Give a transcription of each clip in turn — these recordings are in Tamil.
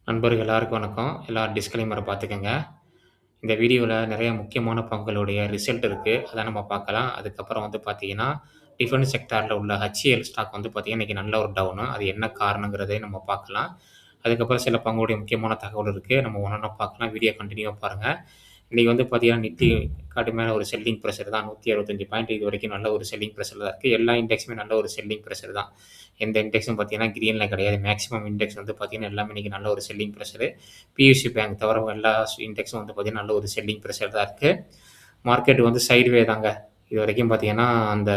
நண்பர்கள் எல்லாருக்கும் வணக்கம். எல்லாரும் டிஸ்க்ளைமர பார்த்துக்கங்க. இந்த வீடியோல நெறைய முக்கியமான பங்குகளுடைய ரிசல்ட் இருக்கு. அத நம்ம பார்க்கலாம். அதுக்கப்புறம் வந்து பார்த்தீங்கன்னா, டிஃபென்ஸ் செக்டார்ல உள்ள HCL ஸ்டாக் வந்து பார்த்தீங்கன்னா, இன்னைக்கு நல்ல ஒரு டவுனு. அது என்ன காரணங்கிறதையும் நம்ம பார்க்கலாம். அதுக்கப்புறம் சில பங்குடைய முக்கியமான தகவல் இருக்கு. நம்ம ஒவ்வொண்ணா பார்க்கலாம். வீடியோ கன்டினியூவா பாருங்க. இன்னைக்கு வந்து பார்த்தீங்கன்னா, நிஃப்டி கடுமையான ஒரு செல்லிங் பிரஷர் தான். 165 பாயிண்ட் இதுவரைக்கும் நல்ல ஒரு செல்லிங் பிரஷர்ல தான் இருக்கு. எல்லா இண்டெக்ஸுமே நல்ல ஒரு செல்லிங் பிரஷர் தான். எந்த இண்டெக்ஸும் பார்த்தீங்கன்னா, கிரீன்ல கிடையாது. மேக்ஸிமம் இண்டெக்ஸ் வந்து பார்த்தீங்கன்னா, எல்லாமே இன்னைக்கு நல்ல ஒரு செல்லிங் பிரஷரு. பியூசி பேங்க் தவிர எல்லா இண்டெக்ஸும் வந்து பார்த்தீங்கன்னா, நல்ல ஒரு செல்லிங் பிரஷர் தான் இருக்கு. மார்க்கெட் வந்து சைட்வே தாங்க. இதுவரைக்கும் பார்த்தீங்கன்னா, அந்த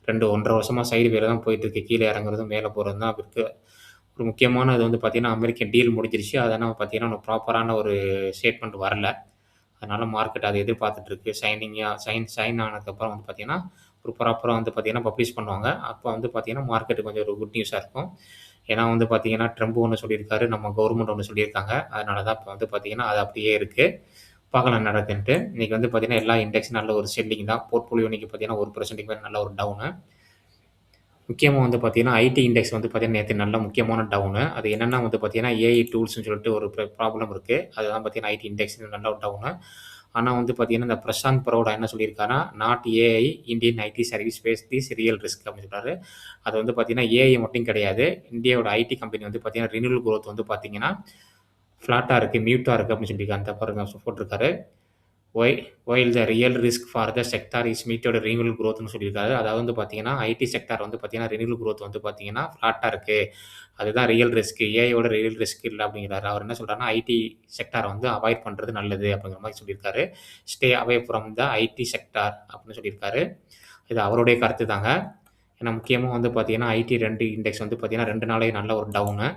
2, 1 1/2 வருஷமா சைட்வேல தான் போயிட்டுருக்கு. கீழ இறங்குறதும், மேல போறதும் தான் இருக்கு. ஒரு முக்கியமான இது வந்து பார்த்தீங்கன்னா, அமெரிக்கன் டீல் முடிஞ்சிருச்சு. அதனால பார்த்தீங்கன்னா, ஒரு ப்ராப்பரான ஒரு ஸ்டேட்மெண்ட் வரல. அதனால மார்க்கெட் அத எதிர்பார்த்துட்டு இருக்கு. சைன் ஆனதுக்கப்புறம் வந்து பார்த்தீங்கன்னா, ஒரு ப்ராப்பரா வந்து பார்த்தீங்கன்னா, பப்ளிஷ் பண்ணுவாங்க. அப்ப வந்து பார்த்தீங்கன்னா, மார்க்கெட் கொஞ்சம் ஒரு குட் நியூஸா இருக்கும். ஏன்னா வந்து பார்த்தீங்கன்னா, ட்ரம்ப் ஒண்ணு சொல்லியிருக்காரு. நம்ம கவர்மெண்ட் ஒண்ணு சொல்லியிருக்காங்க. அதனால தான் இப்ப வந்து பார்த்தீங்கன்னா, அது அப்படியே இருக்கு. பார்க்கலாம் என்ன நடக்குதுன்ட்டு. இன்னைக்கு வந்து பார்த்தீங்கன்னா, எல்லா இண்டெக்ஸும் நல்ல ஒரு செல்லிங் தான். போர்ட்ஃபோலியோ இன்னைக்கு பார்த்தீங்கன்னா, 1% மேல நல்ல ஒரு டவுனு. முக்கியமா வந்து பார்த்தீங்கன்னா, ஐடி இண்டெக்ஸ் வந்து பார்த்தீங்கன்னா, நேத்து நல்ல முக்கியமான டவுனு. அது என்னன்னா வந்து பார்த்தீங்கன்னா, ஏஐ டூல்ஸ்ன்னு சொல்லிட்டு ஒரு ப்ராப்ளம் இருக்கு. அதுதான் பார்த்தீங்கன்னா, ஐடி இண்டெக்ஸ் நல்ல ஒரு டவுனு. ஆனா வந்து பார்த்தீங்கன்னா, இந்த பிரசாந்த் பரோடா என்ன சொல்லியிருக்காருன்னா, "not AI Indian IT service face this real risk" அப்படின்னு சொல்றாரு. அது வந்து பார்த்தீங்கன்னா, ஏஐ மட்டும் கிடையாது. இந்தியாவோட ஐடி கம்பெனி வந்து பார்த்தீங்கன்னா, ரினிவல் குரோத் வந்து பார்த்தீங்கன்னா, ஃப்ளாட்டா இருக்கு, மியூட்டா இருக்கு அப்படின்னு சொல்லியிருக்காரு. அந்த பாருங்க போட்டிருக்காரு. Why while the real risk for the sector is மீட்டோட ரினிவல் குரோத்ன்னு சொல்லியிருக்காரு. அதாவது வந்து பார்த்தீங்கன்னா, ஐடி செக்டார் வந்து பார்த்தீங்கன்னா, ரினிவல் குரோத் வந்து பார்த்தீங்கன்னா, ஃப்ளாட்டா இருக்கு. அதுதான் ரியல் ரிஸ்க். ஏஐயோட ரியல் ரிஸ்க் இல்ல அப்படிங்கிறாரு. அவர் என்ன சொல்றாருன்னா, ஐடி செக்டார வந்து அவாய்ட் பண்றது நல்லது அப்படிங்கிற மாரி சொல்லியிருக்காரு. Stay away from the IT sector அப்படின்னு சொல்லியிருக்காரு. இது அவருடைய கருத்து தாங்க. ஏன்னா முக்கியமா வந்து பார்த்தீங்கன்னா, ஐடி 2 இண்டெக்ஸ் வந்து பார்த்தீங்கன்னா, 2 நாளே நல்ல ஒரு டவுனு.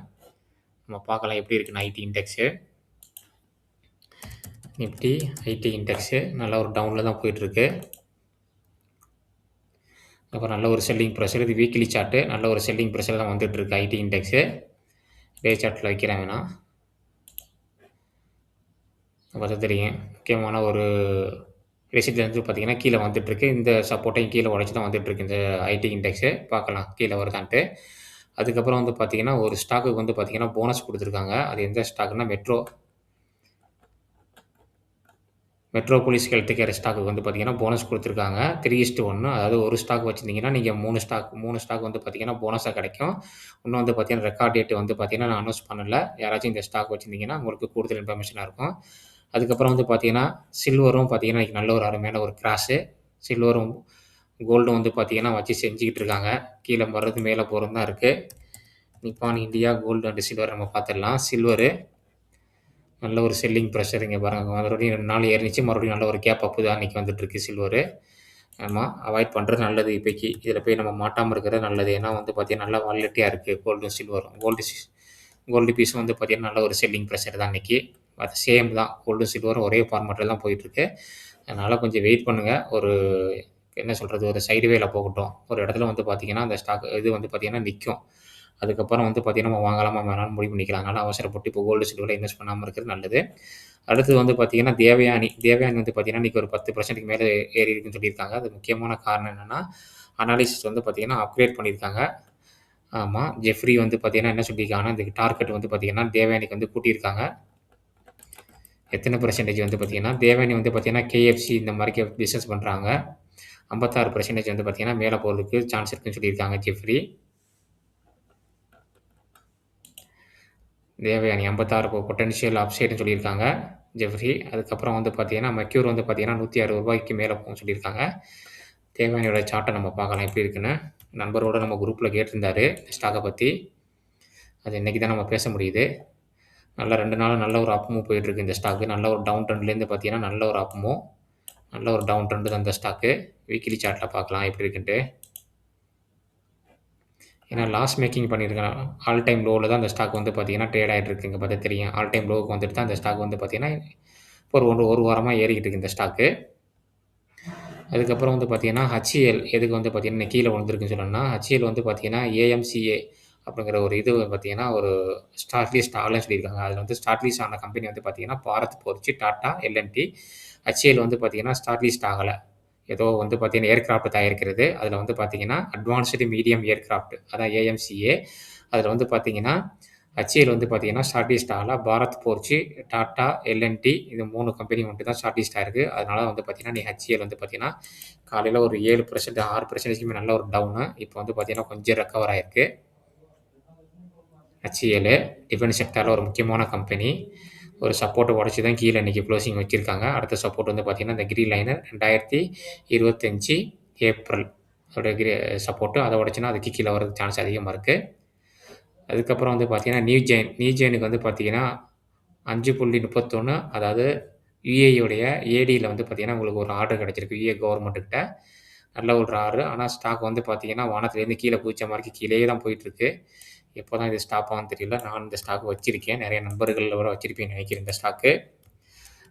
நம்ம பார்க்கலாம் எப்படி இருக்குன்னு IT index. Nifty, IT index நல்ல ஒரு டவுன்ல தான் போயிட்டுருக்கு. அப்புறம் நல்ல ஒரு செல்லிங் ப்ரெஷர். இது வீக்லி சார்ட்டு. நல்ல ஒரு செல்லிங் ப்ரெஷர் தான் வந்துட்டுருக்கு ஐடி இண்டெக்ஸு. டே சார்ட்ல வைக்கிறேன் வேணா. பார்த்தா தெரியும். முக்கியமான ஒரு ரெசிஸ்டன்ஸ் பார்த்தீங்கன்னா, கீழ வந்துட்டுருக்கு. இந்த சப்போர்ட்டையும் கீழ உடைச்சு தான் வந்துட்டுருக்கு இந்த ஐடி இண்டெக்ஸு. பார்க்கலாம் கீழ வருதான்ட்டு. அதுக்கப்புறம் வந்து பார்த்தீங்கன்னா, ஒரு ஸ்டாக்குக்கு வந்து பார்த்தீங்கன்னா, போனஸ் குடுத்துருக்காங்க. அது எந்த ஸ்டாக்னா மெட்ரோபோலிஸ் ஹெல்த் கேர் ஸ்டாக்குக்கு வந்து பார்த்தீங்கன்னா, போனஸ் குடுத்துருக்காங்க. 3:1 அதாவது ஒரு ஸ்டாக் வச்சிருந்தீங்கன்னா, நீங்க 3 ஸ்டாக் வந்து பார்த்தீங்கன்னா, போனஸா கிடைக்கும். இன்னும் வந்து பார்த்தீங்கன்னா, ரெக்கார்ட் டேட் வந்து பார்த்தீங்கன்னா, நான் அனௌன்ஸ் பண்ணல. யாராச்சும் இந்த ஸ்டாக் வச்சிருந்தீங்கன்னா, உங்களுக்கு கூடுதல் இன்ஃபர்மேஷனா இருக்கும். அதுக்கப்புறம் வந்து பார்த்தீங்கன்னா, சில்வரும் பார்த்தீங்கன்னா, இன்னைக்கு நல்ல ஒரு அருமையான ஒரு கிராஷு. சில்வரும், கோல்டும் வந்து பார்த்தீங்கன்னா, வச்சு செஞ்சுக்கிட்டு இருக்காங்க. கீழ வர்றது, மேல போறதும் தான் இருக்கு. Nippon India gold and silver நம்ம பார்த்துடலாம். சில்வரு நல்ல ஒரு செல்லிங் பிரஷர் இங்க பாருங்க. மறுபடியும் 2 நாள் ஏறுனுச்சு. மறுபடியும் நல்ல ஒரு கேப் அப் தான் இன்னைக்கு வந்துட்டுருக்கு சில்வரு. ஆமா. அவாய்ட் பண்றது நல்லது இப்பைக்கு. இதில போய் நம்ம மாட்டாம இருக்கிறது நல்லது. ஏன்னா வந்து பார்த்தீங்கன்னா, நல்லா வாலட்டிலிட்டியா இருக்கு கோல்டும், சில்வரும். கோல்டு பீஸும் வந்து பார்த்தீங்கன்னா, நல்ல ஒரு செல்லிங் பிரஷர் தான் இன்னைக்கு. அது சேம் தான். கோல்டும், சில்வரும் ஒரே ஃபார்மேட்ல தான் போயிட்டுருக்கு. அதனால கொஞ்சம் வெயிட் பண்ணுங்க. ஒரு என்ன சொல்றது? ஒரு சைட்வேல போகட்டும். ஒரு இடத்துல வந்து பார்த்தீங்கன்னா, அந்த ஸ்டாக் இது வந்து பார்த்தீங்கன்னா நிக்கும். அதுக்கப்புறம் வந்து பார்த்தீங்கன்னா, நம்ம வாங்கலாமா வேணாம்னு முடிவு பண்ணிக்கலாம். அதனால அவசரப்பட்டு இப்போ கோல்டு, சில்வர்ல இன்வெஸ்ட் பண்ணாம இருக்கிறது நல்லது. அடுத்தது வந்து பார்த்தீங்கன்னா, தேவயானி வந்து பார்த்தீங்கன்னா, இன்னைக்கு ஒரு 10%க்கு மேல ஏறி இருக்குன்னு சொல்லியிருக்காங்க. அது முக்கியமான காரணம் என்னன்னா, அனாலிசிஸ் வந்து பார்த்தீங்கன்னா, அப்கிரேட் பண்ணியிருக்காங்க. ஆமா. ஜெஃப்ரி வந்து பார்த்தீங்கன்னா, என்ன சொல்லியிருக்காங்கன்னா, இந்த டார்கெட் வந்து பார்த்தீங்கன்னா, தேவயானிக்கு வந்து கூட்டியிருக்காங்க. எத்தன பெர்சன்டேஜ் வந்து பார்த்தீங்கன்னா, தேவயானி வந்து பார்த்தீங்கன்னா, KFC இந்த மாரி பிசினஸ் பண்றாங்க. 56% வந்து பார்த்தீங்கன்னா, மேல போறதுக்கு சான்ஸ் இருக்குன்னு சொல்லியிருக்காங்க ஜெஃப்ரி. தேவயானி 56 பொட்டன்ஷியல் அப்சைடுன்னு சொல்லியிருக்காங்க ஜெஃப்ரி. அதுக்கப்புறம் வந்து பார்த்தீங்கன்னா, மெக்யூர் வந்து பார்த்தீங்கன்னா, ரூ. 160க்கு மேல போகும்னு சொல்லியிருக்காங்க. தேவயானியோட சார்ட்ட நம்ம பார்க்கலாம் எப்படி இருக்குன்னு. நண்பரோட நம்ம குரூப்ல கேட்டிருந்தாரு ஸ்டாக்க பத்தி. அது இன்னைக்கு தான் நம்ம பேச முடியுது. நல்லா 2 நாளா நல்ல ஒரு அப் மூவ் போயிட்டுருக்கு இந்த ஸ்டாக்கு. நல்ல ஒரு டவுன் ட்ரெண்ட்லேருந்து பார்த்தீங்கன்னா, நல்ல ஒரு அப் மூவ். நல்ல ஒரு டவுன் ட்ரெண்ட் தான் இந்த ஸ்டாக்கு. வீக்லி சார்ட்ல பார்க்கலாம் எப்படி இருக்குன்ட்டு. ஏன்னா லாஸ் மேக்கிங் பண்ணியிருக்கேன். ஆல் டைம் லோல தான் அந்த ஸ்டாக் வந்து பார்த்தீங்கன்னா, ட்ரேட் ஆயிட்டு இருக்கு. இங்க பார்த்தா தெரியும். ஆல் டைம் லோவுக்கு வந்துட்டு தான் அந்த ஸ்டாக் வந்து பார்த்தீங்கன்னா, இப்போ ஒரு வாரமா ஏறிக்கிட்டு இருக்கு இந்த ஸ்டாக்கு. அதுக்கப்புறம் வந்து பார்த்தீங்கன்னா, HCL எதுக்கு வந்து பார்த்தீங்கன்னா, கீழ விழுந்திருக்குன்னு சொன்னோம்னா, HCL வந்து பார்த்தீங்கன்னா, AMCA அப்படிங்கிற ஒரு இது பார்த்தீங்கன்னா, ஒரு ஸ்டார்ட் லிஸ்ட் ஆகலன்னு சொல்லியிருக்காங்க. அதில வந்து ஸ்டார்ட் லிஸ்ட் ஆன கம்பெனி வந்து பார்த்தீங்கன்னா, பாரத் போர்ச்சு, டாடா, L&T. HCL வந்து பார்த்தீங்கன்னா, ஸ்டார்ட் லிஸ்ட் ஆகல. ஏதோ வந்து பார்த்தீங்கன்னா, ஏர்கிராஃப்ட் தயாரிக்கிறது. அதில வந்து பார்த்தீங்கன்னா, அட்வான்ஸ்டு மீடியம் ஏர்கிராஃப்ட் அதான் AMCA. அதில வந்து பார்த்தீங்கன்னா, HCL வந்து பார்த்தீங்கன்னா ஷார்ட் லிஸ்ட் ஆகல. பாரத் ஃபோர்ஜி, டாடா, எல்&டி இது 3 கம்பெனி மட்டும் தான் ஷார்ட் லிஸ்ட் ஆயிருக்கு. அதனால வந்து பார்த்தீங்கன்னா, நீ HCL வந்து பார்த்தீங்கன்னா, காலையில ஒரு 7% 6% நல்ல ஒரு டவுனு. இப்போ வந்து பார்த்தீங்கன்னா, கொஞ்சம் ரெக்கவர் ஆயிருக்கு. HCL டிஃபென்ஸ் செக்டார்ல ஒரு முக்கியமான கம்பெனி. ஒரு சப்போர்ட்ட உடைச்சு தான் கீழ இன்னைக்கு குளோசிங் வச்சிருக்காங்க. அடுத்த சப்போர்ட் வந்து பார்த்தீங்கன்னா, இந்த கிரீன் லைனு 2025 ஏப்ரல் அதோட சப்போர்ட். அத உடைச்சுனா அதுக்கு கீழ வரதுக்கு சான்ஸ் அதிகமா இருக்கு. அதுக்கப்புறம் வந்து பார்த்தீங்கன்னா, நியூஜெயினுக்கு வந்து பார்த்தீங்கன்னா 5.31 அதாவது யுஏஇயோடைய ஏடில வந்து பார்த்தீங்கன்னா, உங்களுக்கு ஒரு ஆர்டர் கிடைச்சிருக்கு. யுஏ கவர்மெண்ட் கிட்ட. நல்ல ஒரு ஆர்டர். ஆனா ஸ்டாக் வந்து பார்த்தீங்கன்னா, வானத்திலேருந்து கீழ குதிச்ச மாரிக்கு கீழயே தான் போயிட்டுருக்கு. எப்போ தான் இது ஸ்டாப் ஆகும்னு தெரியல. நான் இந்த ஸ்டாக் வச்சிருக்கேன். நெறைய நண்பர்கள் வர வச்சிருப்பீங்கன்னு நெனைக்கிறேன் இந்த ஸ்டாக்கு.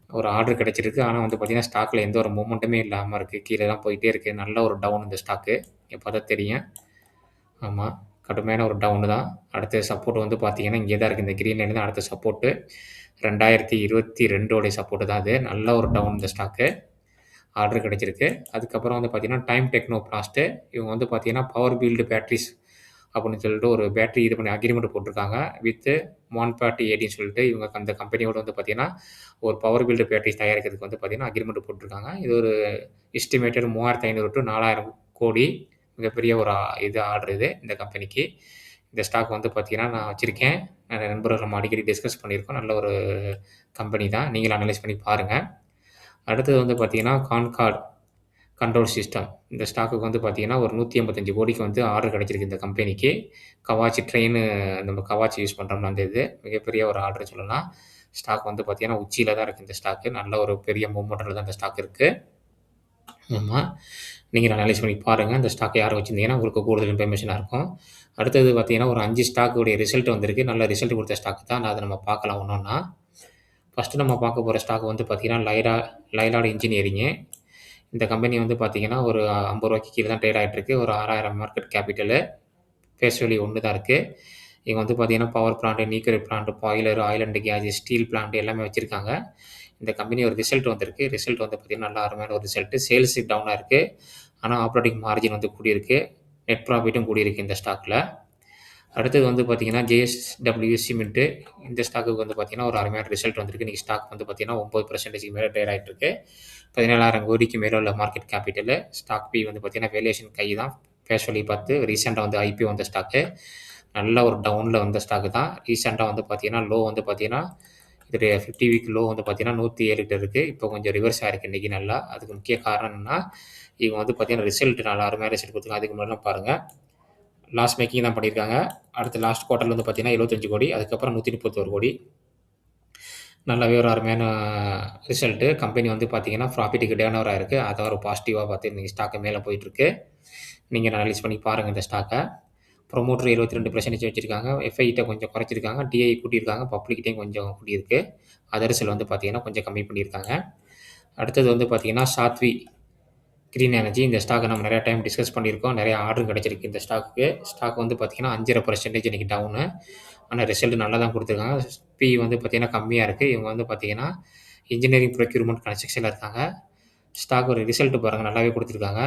ஒரு ஆர்டர் கிடைச்சிருக்கு. ஆனா வந்து பார்த்தீங்கன்னா, ஸ்டாக்ல எந்த ஒரு மொமெண்ட்டுமே இல்லாம இருக்கு. கீழ தான் போயிட்டே இருக்கு. நல்ல ஒரு டவுன் இந்த ஸ்டாக்கு. பார்த்தா தெரியும். ஆமா. கடுமையான ஒரு டவுனு தான். அடுத்த சப்போர்ட் வந்து பார்த்தீங்கன்னா, இங்கே தான் இருக்கு. இந்த கிரீன் லைன் தான் அடுத்த சப்போர்ட்டு. 2022 உடைய சப்போர்ட் தான் அது. நல்ல ஒரு டவுன் இந்த ஸ்டாக்கு. ஆர்டர் கிடைச்சிருக்கு. அதுக்கப்புறம் வந்து பார்த்தீங்கன்னா, டைம் டெக்னோ பிளாஸ்ட் இவங்க வந்து பார்த்தீங்கன்னா, பவர் பில்டு பேட்டரீஸ் அப்படின்னு சொல்லிட்டு ஒரு பேட்டரி இது பண்ணி அக்ரீமெண்ட் போட்டிருக்காங்க. வித்து மான்பாட்டி ஏடின்னு சொல்லிட்டு இவங்க அந்த கம்பெனியோட வந்து பார்த்தீங்கன்னா, ஒரு பவர் பில்டு பேட்டரிஸ் தயாரிக்கிறதுக்கு வந்து பார்த்தீங்கன்னா, அக்ரீமெண்ட் போட்டிருக்காங்க. இது ஒரு எஸ்டிமேட்டட் 3500 டூ 4000 கோடி மிகப்பெரிய ஒரு இது ஆர்டர் இது இந்த கம்பெனிக்கு. இந்த ஸ்டாக் வந்து பார்த்தீங்கன்னா, நான் வச்சிருக்கேன். நண்பர்கள் நம்ம அடிக்கடி டிஸ்கஸ் பண்ணியிருக்கோம். நல்ல ஒரு கம்பெனி தான். நீங்களும் அனலைஸ் பண்ணி பாருங்க. அடுத்தது வந்து பார்த்தீங்கன்னா, கான்கார்ட் கண்ட்ரோல் சிஸ்டம். இந்த ஸ்டாக்குக்கு வந்து பார்த்தீங்கன்னா, ஒரு 185 கோடிக்கு வந்து ஆர்டர் கிடைச்சிருக்கு இந்த கம்பெனிக்கு. கவாச்சி ட்ரெயினு நம்ம கவாச்சி யூஸ் பண்றோம்ல அந்த இது. மிகப்பெரிய ஒரு ஆர்டர் சொல்லலாம். ஸ்டாக் வந்து பார்த்தீங்கன்னா, உச்சியில தான் இருக்கு இந்த ஸ்டாக்கு. நல்ல ஒரு பெரிய மூவ்மெண்ட்ல தான் இந்த ஸ்டாக் இருக்கு. ஆமா. நீங்க அனலைஸ் பண்ணி பாருங்க. இந்த ஸ்டாக்க யாரும் வச்சிருந்தீங்கன்னா, உங்களுக்கு கூடுதல் இன்ஃபர்மேஷனா இருக்கும். அடுத்தது பார்த்தீங்கன்னா, ஒரு 5 ஸ்டாக்குடைய ரிசல்ட் வந்திருக்கு. நல்ல ரிசல்ட் குடுத்த ஸ்டாக் தான். அத நம்ம பார்க்கலாம் ஒண்ணொண்ணா. ஃபர்ஸ்ட்டு நம்ம பார்க்க போற ஸ்டாக் வந்து பார்த்தீங்கன்னா, லைலார்ட் இன்ஜினியரிங்கு. இந்த கம்பெனி வந்து பார்த்தீங்கன்னா, ஒரு ரூ. 50 கீழ தான் ட்ரேட் ஆயிட்டு இருக்கு. ஒரு 6000 மார்க்கெட் கேபிட்டலு. ஃபேஸ் வேல்யூ 1 தான் இருக்கு. இவங்க வந்து பார்த்தீங்கன்னா, power plant, nuclear plant, boiler, oil and gas, steel plant எல்லாமே வச்சிருக்காங்க. இந்த கம்பெனி ஒரு ரிசல்ட் வந்திருக்கு. ரிசல்ட் வந்து பார்த்தீங்கன்னா, நல்ல அருமையான ஒரு ரிசல்ட். சேல்ஸ் டவுனா இருக்கு. ஆனா ஆப்பரேட்டிங் மார்ஜின் வந்து கூடியிருக்கு. நெட் ப்ராஃபிட்டும் கூடியிருக்கு இந்த ஸ்டாக்ல. அடுத்தது வந்து பார்த்தீங்கன்னா, ஜேஎஸ்டபிள்யூ சிமெண்ட்டு. இந்த ஸ்டாக்குக்கு வந்து பார்த்தீங்கன்னா, ஒரு அருமையான ரிசல்ட் வந்திருக்கு. இன்னைக்கு ஸ்டாக் வந்து பார்த்தீங்கன்னா, 9% மேல ட்ரேட் ஆயிட்டு இருக்கு. 17,000 கோடிக்கு மேல உள்ள மார்க்கெட் கேபிட்டலு. ஸ்டாக் பி வந்து பார்த்தீங்கன்னா, வேல்யூவேஷன் கை தான். ஃபேஸ் வேல்யூ பார்த்து ரீசென்ட்டா வந்து ஐபிஓ வந்த ஸ்டாக்கு. நல்ல ஒரு டவுன்ல வந்த ஸ்டாக்கு தான். ரீசென்ட்டா வந்து பார்த்தீங்கன்னா, லோ வந்து பார்த்தீங்கன்னா, இதோடைய 50 வீக் லோ வந்து பார்த்தீங்கன்னா, 107 கிட்ட இருக்கு. இப்போ கொஞ்சம் ரிவர்ஸ் ஆயிருக்கு இன்னைக்கு நல்லா. அதுக்கு முக்கிய காரணம் என்னன்னா, இவங்க வந்து பார்த்தீங்கன்னா, ரிசல்ட் நல்லா அருமையான ரிசல்ட் குடுத்துருக்காங்க. அதுக்கு முன்னாடிலாம் பாருங்க. லாஸ் மேக்கிங் தான் பண்ணியிருக்காங்க. அடுத்து லாஸ்ட் குவார்ட்டர்ல வந்து பார்த்தீங்கன்னா, 75 கோடி. அதுக்கப்புறம் 131 கோடி. நல்லாவே ஒரு அருமையான ரிசல்ட்டு. கம்பெனி வந்து பார்த்தீங்கன்னா, ப்ராஃபிட்டுக்கு டர்ன் ஓவர் ஆயிருக்கு. அத ஒரு பாசிட்டிவா பார்த்து இன்னைக்கு ஸ்டாக் மேல போயிட்டுருக்கு. நீங்க அனலைஸ் பண்ணி பாருங்க இந்த ஸ்டாக்க. ப்ரமோட்டர் 72% வச்சிருக்காங்க. எஃப்ஐட்ட கொஞ்சம் குறைச்சிருக்காங்க. டிஐ கூட்டியிருக்காங்க. பப்ளிக்ட்டயும் கொஞ்சம் கூட்டியிருக்கு. அதர்ஸ்ல வந்து பார்த்தீங்கன்னா, கொஞ்சம் கம்மி பண்ணியிருக்காங்க. அடுத்தது வந்து பார்த்தீங்கன்னா, சாத்வி கிரீன் எனர்ஜி. இந்த ஸ்டாக்க நம்ம நெறைய டைம் டிஸ்கஸ் பண்ணியிருக்கோம். நெறைய ஆர்டரும் கிடைச்சிருக்கு இந்த ஸ்டாக்குக்கு. ஸ்டாக் வந்து பார்த்தீங்கன்னா, 5.5% இன்னைக்கு டவுனு. ஆனா ரிசல்ட் நல்லா தான் குடுத்துருக்காங்க. பி வந்து பார்த்தீங்கன்னா, கம்மியா இருக்கு. இவங்க வந்து பார்த்தீங்கன்னா, இன்ஜினியரிங் ப்ரொக்யூர்மென்ட் கன்ஸ்ட்ரக்ஷன்ல இருக்காங்க. ஸ்டாக் ஒரு ரிசல்ட் பாருங்க நல்லாவே குடுத்துருக்காங்க.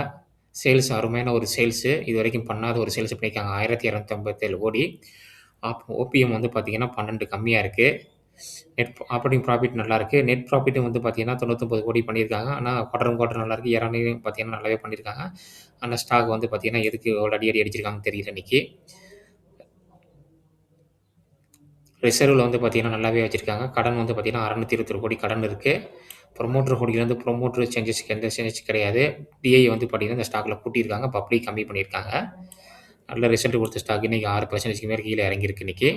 சேல்ஸ் அருமையான ஒரு சேல்ஸு. இதுவரைக்கும் பண்ணாத ஒரு சேல்ஸ் பண்ணியிருக்காங்க. 1257 கோடி. ஓபிஎம் வந்து பார்த்தீங்கன்னா, 12 கம்மியா இருக்கு. ஆப்பரேட்டிங் ப்ராஃபிட் நல்லாயிருக்கு. நெட் ப்ராஃபிட்டும் வந்து பார்த்தீங்கன்னா, 99 கோடி பண்ணியிருக்காங்க. ஆனா குவார்டர் ஆன் குவார்டர் நல்லாயிருக்கு. இயர் ஆன் இயரும் பார்த்தீங்கன்னா, நல்லாவே பண்ணியிருக்காங்க. ஆனா ஸ்டாக் வந்து பார்த்தீங்கன்னா, எதுக்கு இவ்வளோ அடி அடிச்சிருக்காங்கன்னு தெரியல இன்னைக்கு. ரிசர்வ்ல வந்து பார்த்தீங்கன்னா, நல்லாவே வச்சிருக்காங்க. கடன் வந்து பார்த்தீங்கன்னா, 621 கோடி கடன் இருக்கு. ப்ரமோட்டர் ஹோல்டிங்லேருந்து ப்ரமோட்டர் சேஞ்சஸ்க்கு எந்த சேஞ்சஸ் கிடையாது. டிஐ வந்து பார்த்தீங்கன்னா, இந்த ஸ்டாக்ல கூட்டியிருக்காங்க. பப்ளிக் கம்மி பண்ணியிருக்காங்க. நல்ல ரிசல்ட் குடுத்த ஸ்டாக் இன்னைக்கு 6%க்கு மேல கீழ இறங்கியிருக்கு இன்னைக்கு.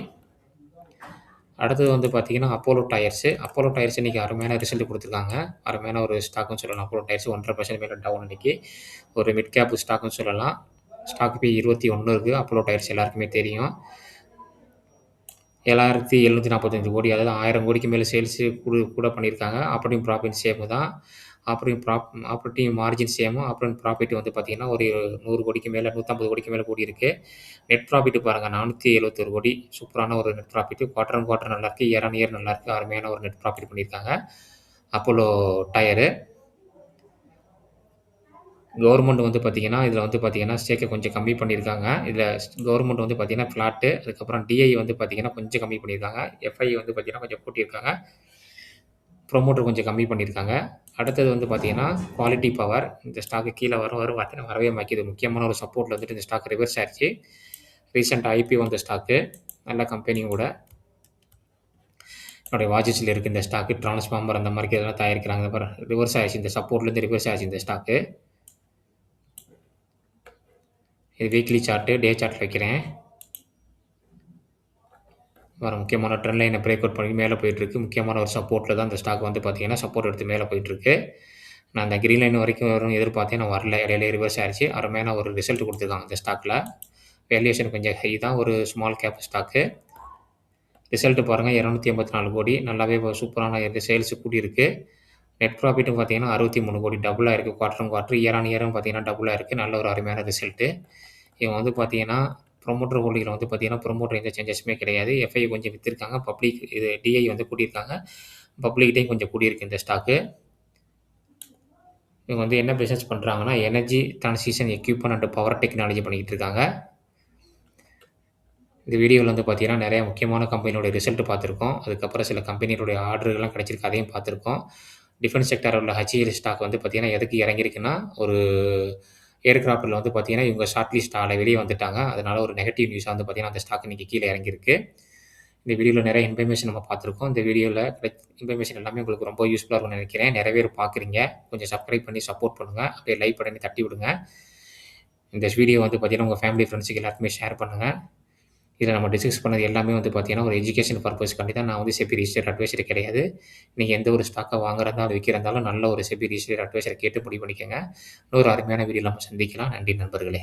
அடுத்தது வந்து பார்த்தீங்கன்னா, அப்போலோ டயர்ஸு. அப்போலோ டயர்ஸ் இன்னைக்கு அருமையான ரிசல்ட் குடுத்துருக்காங்க. அருமையான ஒரு ஸ்டாக்ன்னு சொல்லலாம். அப்போலோ டயர்ஸ் 1.5% மேல டவுன் இன்னைக்கு. ஒரு மிட் கேப் ஸ்டாக்ன்னு சொல்லலாம். ஸ்டாக் பி 21 இருக்கு. அப்போலோ டயர்ஸ் எல்லாருக்குமே தெரியும். 7,745 கோடி அதாவது 1000 கோடிக்கு மேல சேல்ஸ் கூட பண்ணியிருக்காங்க. ஆப்பரேட்டிங் ப்ராஃபிட் சேம் தான். Operating margin same. Operating profit வந்து பார்த்தீங்கன்னா, ஒரு 100 கோடிக்கு மேல 150 கோடிக்கு மேல கூடியிருக்கு. நெட் ப்ராஃபிட் பாருங்க 471 கோடி. சூப்பரான ஒரு net profit. Quarter on quarter நல்லாயிருக்கு. இயர் ஆன் இயர் நல்லாயிருக்கு. அருமையான ஒரு நெட் ப்ராஃபிட் பண்ணியிருக்காங்க. Apollo tyre. கவர்மெண்ட் வந்து பார்த்தீங்கன்னா, இதில வந்து பார்த்தீங்கன்னா, ஸ்டேக்க கொஞ்சம் கம்மி பண்ணியிருக்காங்க. இதில கவர்மெண்ட் வந்து பார்த்தீங்கன்னா, ஃப்ளாட்டு அதுக்கப்புறம் டிஐ வந்து பார்த்தீங்கன்னா, கொஞ்சம் கம்மி பண்ணியிருக்காங்க. எஃப்ஐ வந்து பார்த்தீங்கன்னா, கொஞ்சம் கூட்டியிருக்காங்க. ப்ரமோட்டர் கொஞ்சம் கம்மி பண்ணியிருக்காங்க. அடுத்தது வந்து பார்த்தீங்கன்னா, குவாலிட்டி பவர் இந்த ஸ்டாக்கு கீழ வரும் வரும் பார்த்தீங்கன்னா வரவே மாட்டேங்குது. முக்கியமான ஒரு சப்போர்ட்ல வந்துட்டு இந்த ஸ்டாக் ரிவர்ஸ் ஆயிருச்சு. ரீசென்ட்டா ஐபிஓ வந்த ஸ்டாக்கு. நல்ல கம்பெனியும் கூட. என்னுடைய வாட்ச் லிஸ்ட்ல இருக்கு இந்த ஸ்டாக்கு. டிரான்ஸ்ஃபார்மர் அந்த மாரி இதெல்லாம் தயாரிக்கிறாங்க. பாரு ரிவர்ஸ் ஆயிருச்சு. இந்த சப்போர்ட்லேருந்து ரிவர்ஸ் ஆயிருச்சு இந்த ஸ்டாக்கு. இது வீக்லி சார்ட்டு, டே சார்ட்ல வைக்கிறேன். வர முக்கியமான ட்ரெண்ட் லைன பிரேக் அவுட் பண்ணி மேல போயிட்டுருக்கு. முக்கியமான ஒரு சப்போர்ட்ல தான் இந்த ஸ்டாக் வந்து பார்த்தீங்கன்னா, சப்போர்ட் எடுத்து மேல போயிட்டுருக்கு. நான் அந்த கிரீன் லைன் வரைக்கும் வரும்னு எதிர்பார்த்தேன். நான் வரல. இடையிலே ரிவர்ஸ் ஆயிருச்சு. அருமையான ஒரு ரிசல்ட் குடுத்துருக்காங்க இந்த ஸ்டாக்ல. வேல்யூவேஷன் கொஞ்சம் ஹை தான். ஒரு ஸ்மால் கேப் ஸ்டாக்கு. ரிசல்ட் பாருங்க 284 கோடி. நல்லாவே சூப்பரான சேல்ஸ் கூடியிருக்கு. நெட் ப்ராஃபிட்டும் பார்த்தீங்கன்னா 63 கோடி டபுளா இருக்கு. Quarter on quarter, year on இயரும் பார்த்தீங்கன்னா டபுளா இருக்கு. நல்ல ஒரு அருமையான ரிசல்ட்டு. இவங்க வந்து பார்த்தீங்கன்னா, ப்ரமோட்டர் ஹோல்டிங்கில வந்து பார்த்தீங்கன்னா, ப்ரமோட்டர் எந்த சேஞ்சஸுமே கிடையாது. எஃப்ஐ கொஞ்சம் வித்திருக்காங்க. பப்ளிக் இது டிஐ வந்து கூட்டியிருக்காங்க. பப்ளிக்ட்டயும் கொஞ்சம் கூடியிருக்கு இந்த ஸ்டாக்கு. இவங்க வந்து என்ன பிசினஸ் பண்றாங்கன்னா, energy transition equipment and power technology பண்ணிக்கிட்டு இருக்காங்க. இந்த வீடியோல வந்து பார்த்தீங்கன்னா, நெறைய முக்கியமான கம்பெனியோட ரிசல்ட் பார்த்துருக்கோம். அதுக்கப்புறம் சில கம்பெனியோடைய ஆர்டர்கள்லாம் கிடைச்சிருக்கு. அதையும் பார்த்துருக்கோம். டிஃபென்ஸ் செக்டார்ல உள்ள ஹெச்ஏஎல் ஸ்டாக் வந்து பார்த்தீங்கன்னா, எதுக்கு இறங்கியிருக்குன்னா, ஒரு ஏர்கிராஃப்ட்ல வந்து பார்த்தீங்கன்னா, இவங்க ஷார்ட் லிஸ்ட் ஆள வெளிய வந்துட்டாங்க. அதனால ஒரு நெகட்டிவ் நியூஸா வந்து பார்த்தீங்கன்னா, அந்த ஸ்டாக் இன்னைக்கு கீழ இறங்கியிருக்கு. இந்த வீடியோல நெறைய இன்ஃபர்மேஷன் நம்ம பார்த்துருக்கோம். இந்த வீடியோல இன்ஃபர்மேஷன் எல்லாமே உங்களுக்கு ரொம்ப யூஸ்ஃபுல்லா இருக்கும்னு நெனைக்கிறேன். நெறைய பேர் பார்க்குறீங்க. கொஞ்சம் சப்ஸ்கிரைப் பண்ணி சப்போர்ட் பண்ணுங்க. அப்படியே லைக் பட்டனையும் தட்டி விடுங்க. இந்த வீடியோ வந்து பார்த்தீங்கன்னா, உங்க ஃபேமிலி, ஃபிரெண்ட்ஸ்க்கு எல்லாருக்குமே ஷேர் பண்ணுங்க. இதில நம்ம டிஸ்கஸ் பண்ணது எல்லாமே வந்து பார்த்தீங்கன்னா, ஒரு எஜுகேஷன் பர்ப்பஸ்க்காண்டி தான். நான் வந்து செபி ரிஜிஸ்டர்ட் அட்வைசர் கிடையாது. நீங்க எந்த ஒரு ஸ்டாக்க வாங்குறதா இருந்தாலும், விக்கிறதா இருந்தாலும் நல்ல ஒரு செபி ரிஜிஸ்டர்ட் அட்வைசர கேட்டு முடிவு பண்ணிக்கங்க. இன்னொரு அருமையான வீடியோல நம்ம சந்திக்கலாம். நன்றி நண்பர்களே!